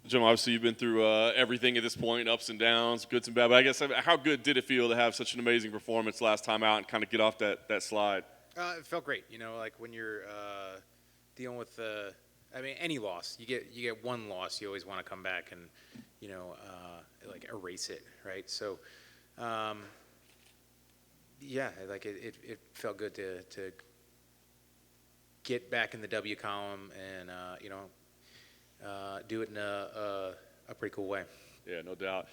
Jim, obviously you've been through everything at this point, ups and downs, goods and bad. But I guess how good did it feel to have such an amazing performance last time out and kind of get off that slide? It felt great. Like when you're dealing with, I mean, any loss, you get one loss, you always want to come back and, like erase it, right? So, yeah, like it felt good to get back in the W column and do it in a pretty cool way. Yeah, no doubt.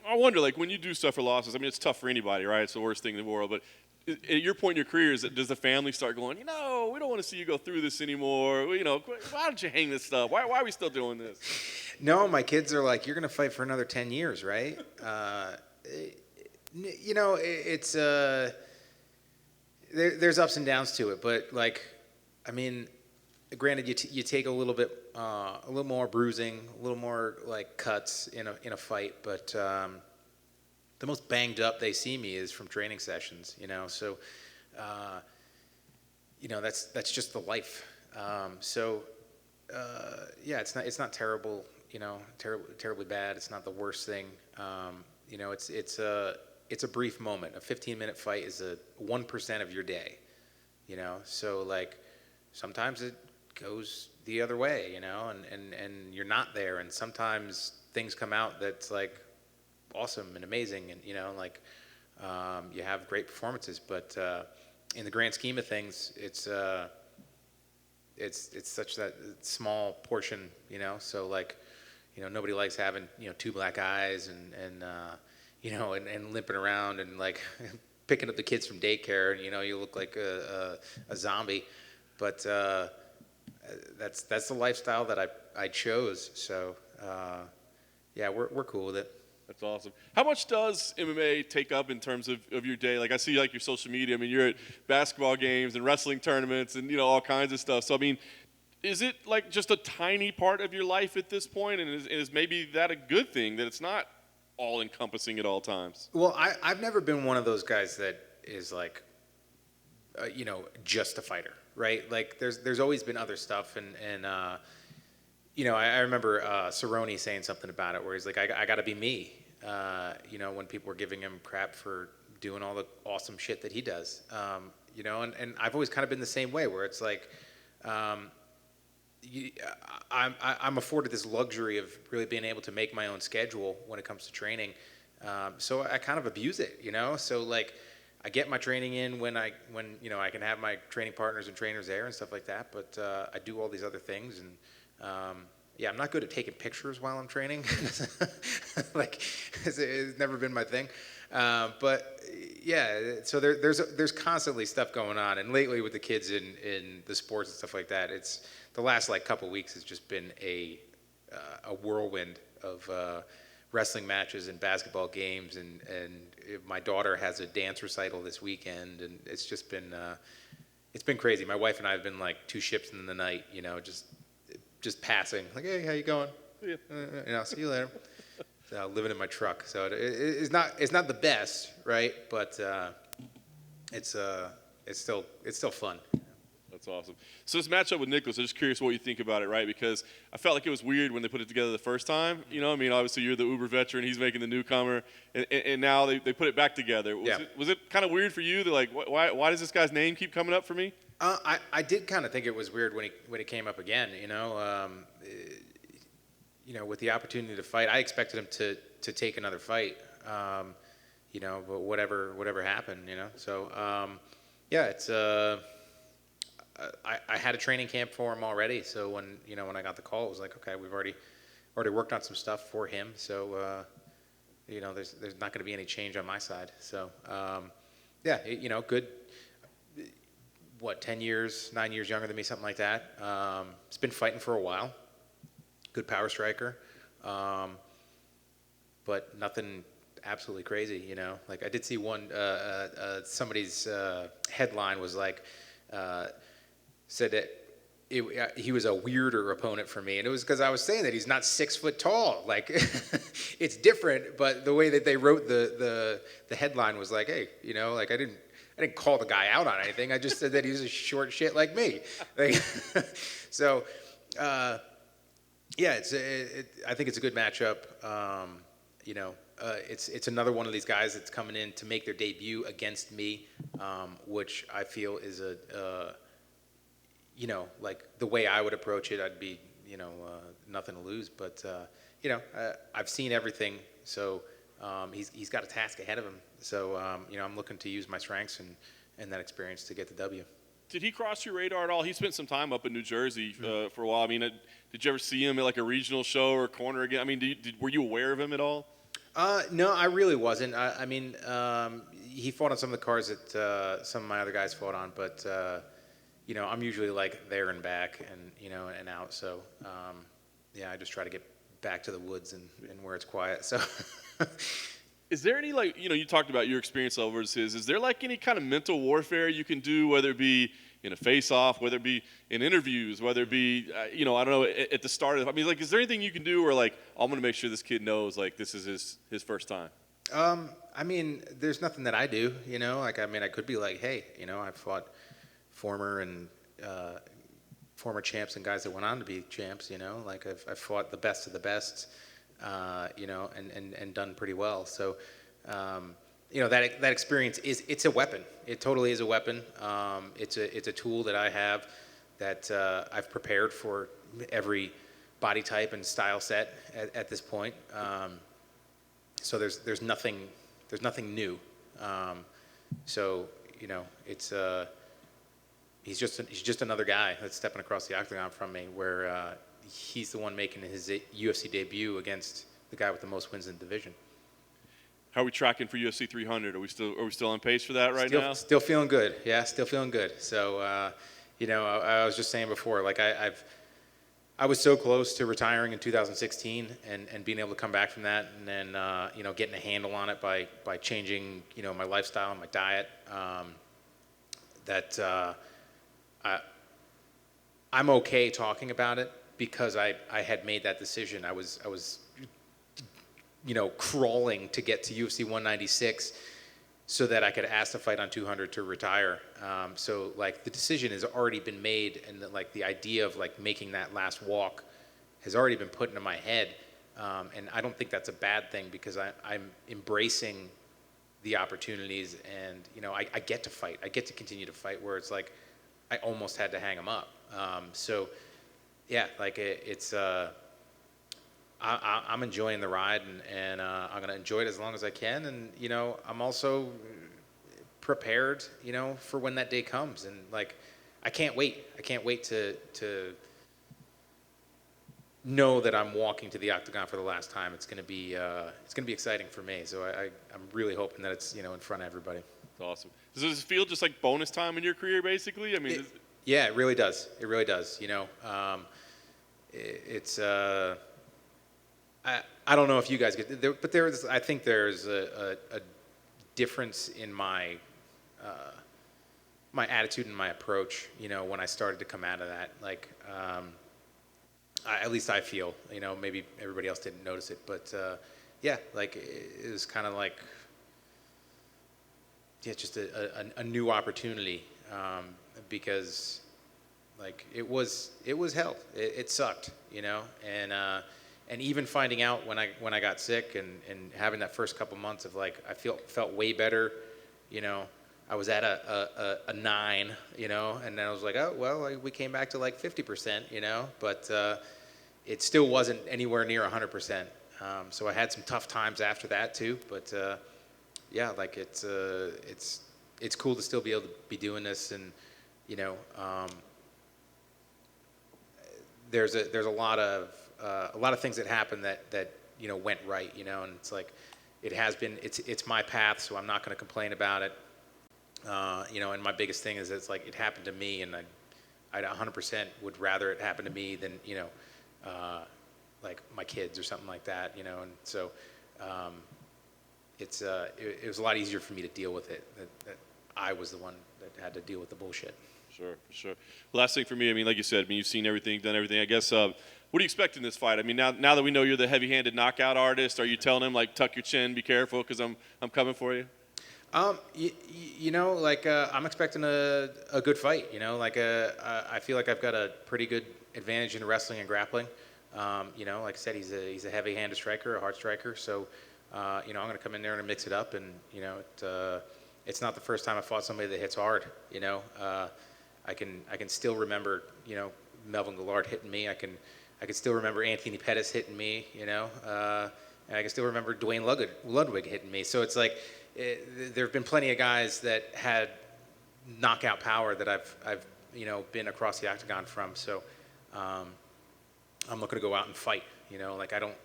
I wonder, like, when you do suffer losses, I mean, it's tough for anybody, right? It's the worst thing in the world. But at your point in your career, does the family start going, we don't want to see you go through this anymore? Why don't you hang this stuff? Why are we still doing this? No, my kids are like, you're going to fight for another 10 years, right? It's there's ups and downs to it, but like, I mean, granted, you take a little bit, a little more bruising, a little more like cuts in a fight, but the most banged up they see me is from training sessions, So, that's just the life. Yeah, it's not terrible, terribly bad. It's not the worst thing. It's a brief moment. A 15-minute fight is 1% of your day, So like, sometimes it goes the other way, and you're not there. And sometimes things come out that's like awesome and amazing, and you have great performances. But in the grand scheme of things, it's such that small portion, So like, nobody likes having two black eyes and limping around and like picking up the kids from daycare, and you look like a zombie. But that's the lifestyle that I chose. So yeah, we're cool with it. That's awesome. How much does MMA take up in terms of your day? Like, I see like your social media. I mean, you're at basketball games and wrestling tournaments and all kinds of stuff. So I mean, is it like just a tiny part of your life at this point? And is maybe that a good thing, that it's not all encompassing at all times? Well, I've never been one of those guys that is like, just a fighter, right? Like there's always been other stuff, and I remember Cerrone saying something about it where he's like, I got to be me, when people were giving him crap for doing all the awesome shit that he does, and I've always kind of been the same way, where it's like, I'm afforded this luxury of really being able to make my own schedule when it comes to training, so I kind of abuse it, So like, I get my training in when I can have my training partners and trainers there and stuff like that. But I do all these other things, and yeah, I'm not good at taking pictures while I'm training. Like, it's never been my thing. But yeah, so there's constantly stuff going on, and lately with the kids in the sports and stuff like that, it's the last like couple weeks has just been a whirlwind of wrestling matches and basketball games, and my daughter has a dance recital this weekend, and it's just been crazy. My wife and I have been like two ships in the night, just passing, like, hey, how you going? Yeah. See you later. So, living in my truck, so it's not the best, right? But it's still fun. That's awesome. So this matchup with Nikolas, I'm just curious what you think about it, right? Because I felt like it was weird when they put it together the first time. I mean, obviously you're the uber veteran, he's making the newcomer, and now they put it back together. Was it kind of weird for you? Like, why does this guy's name keep coming up for me? I did kind of think it was weird when it came up again. With the opportunity to fight, I expected him to take another fight. But whatever happened, So yeah, it's. I had a training camp for him already, so when I got the call, it was like, okay, we've already worked on some stuff for him, so there's not going to be any change on my side. So yeah, good. What, 9 years younger than me, something like that. He's been fighting for a while. Good power striker, but nothing absolutely crazy. Like I did see one somebody's headline was like. Said that he was a weirder opponent for me, and it was because I was saying that he's not 6 foot tall. Like, it's different, but the way that they wrote the headline was like, hey, like I didn't call the guy out on anything. I just said that he was a short shit like me. Like, so Yeah, I think it's a good matchup. You know, it's another one of these guys that's coming in to make their debut against me, which I feel is you know, like the way I would approach it, I'd be, nothing to lose. But I've seen everything, so he's got a task ahead of him. So I'm looking to use my strengths and that experience to get the W. Did he cross your radar at all? He spent some time up in New Jersey for a while. I mean, did you ever see him at like a regional show or a corner again? I mean, were you aware of him at all? No, I really wasn't. I mean, he fought on some of the cards that some of my other guys fought on, but I'm usually like there and back and and out. So yeah, I just try to get back to the woods and where it's quiet. So. Is there any, like, you talked about your experience level versus his. Is there like any kind of mental warfare you can do, whether it be in a face-off, whether it be in interviews, whether it be, I don't know, at the start of, I mean, like, is there anything you can do where, like, I'm going to make sure this kid knows, like, this is his first time? I mean, there's nothing that I do, like, I mean, I could be like, hey, I've fought former champs and guys that went on to be champs, like I've fought the best of the best. And done pretty well. So, that experience it's a weapon. It totally is a weapon. It's a tool that I have that I've prepared for every body type and style set at this point. So there's nothing new. So it's he's just another guy that's stepping across the octagon from me where. He's the one making his UFC debut against the guy with the most wins in the division. How are we tracking for UFC 300? Are we still on pace for that now? Still feeling good. Yeah, still feeling good. So, I was just saying before, like I was so close to retiring in 2016 and being able to come back from that and then getting a handle on it by changing my lifestyle and my diet. I'm okay talking about it. Because I had made that decision, I was crawling to get to UFC 196 so that I could ask to fight on 200 to retire. So like the decision has already been made, and the idea of like making that last walk has already been put into my head. And I don't think that's a bad thing because I'm embracing the opportunities, and I get to fight. I get to continue to fight where it's like I almost had to hang them up. So. Yeah, like I'm enjoying the ride, and I'm gonna enjoy it as long as I can, and I'm also prepared, for when that day comes, and like I can't wait. I can't wait to know that I'm walking to the octagon for the last time. It's gonna be exciting for me. So I'm really hoping that it's in front of everybody. That's awesome. Does this feel just like bonus time in your career, basically? I mean. Yeah, it really does. It really does. It's I don't know if you guys get there, but I think there's a difference in my my attitude and my approach. When I started to come out of that, like at least I feel. Maybe everybody else didn't notice it, but yeah, like it was kind of like just a new opportunity. Because like it was hell. It sucked, and even finding out when I got sick and having that first couple months of like I felt way better, I was at a 9, and then I was like, oh well, we came back to like 50%, but it still wasn't anywhere near 100%. So I had some tough times after that too, but yeah, like it's cool to still be able to be doing this. And there's a lot of things that happened that went right, and it's like it's my path, so I'm not going to complain about it. And my biggest thing is it's like it happened to me, and I 100% would rather it happen to me than like my kids or something like that, and so it was a lot easier for me to deal with it. That I was the one that had to deal with the bullshit. Sure, for sure. Last thing for me, I mean, like you said, you've seen everything, done everything. I guess, what do you expect in this fight? I mean, now that we know you're the heavy-handed knockout artist, are you telling him, like, tuck your chin, be careful, because I'm coming for you? I'm expecting a good fight. I feel like I've got a pretty good advantage in wrestling and grappling. Like I said, he's a heavy-handed striker, a hard striker. So, I'm going to come in there and mix it up. And it's not the first time I fought somebody that hits hard. I can still remember Melvin Gillard hitting me. I can still remember Anthony Pettis hitting me. And I can still remember Dwayne Ludwig hitting me. So it's like there have been plenty of guys that had knockout power that I've been across the octagon from. So I'm looking to go out and fight. Like I don't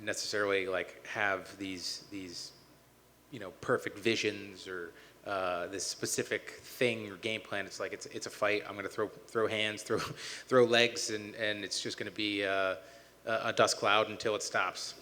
necessarily like have these perfect visions or this specific thing or game plan. It's like it's a fight. I'm going to throw hands, throw legs, and it's just going to be a dust cloud until it stops.